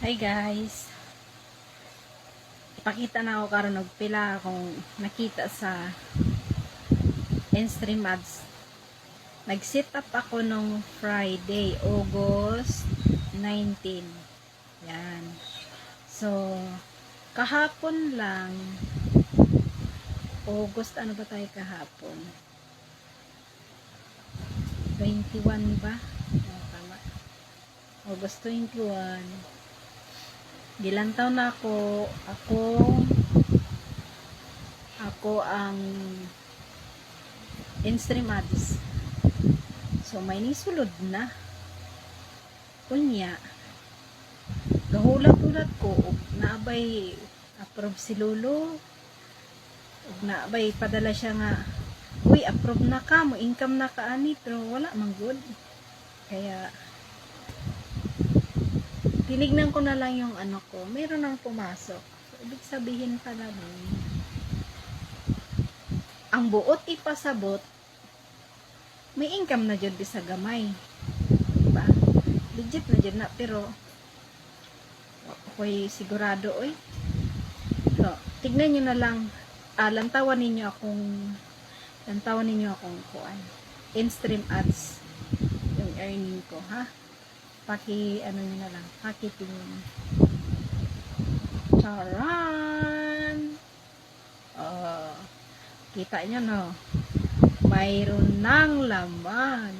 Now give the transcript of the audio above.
Hi guys, ipakita na ako karon og pila akong nakita sa Instream ads. Nag-set up ako nung Friday, August 19. Yan. So, kahapon lang, August, ano ba tayo kahapon? 21 ba? Oh, tama. August 21. Gilantaw na ako ang Instream ads. So may nisulod na kunya gahulat-hulat ko og naabay approve si Lolo og naabay padala siya nga uy approve na ka mo income na ka ani, pero wala man good. Kaya tinignan ko na lang yung ano ko, meron nang pumasok. So, ibig sabihin pala nun, ang buot ipasabot, may income na dyan sa gamay. Diba? Legit na dyan na, pero ako'y sigurado, oy. So, tignan nyo na lang, lantawan ninyo akong kuan. Instream ads, yung earning ko, ha? Ano nyo na lang, pakitingin. Charan! Kita nyo, no? Mayroon ng laman.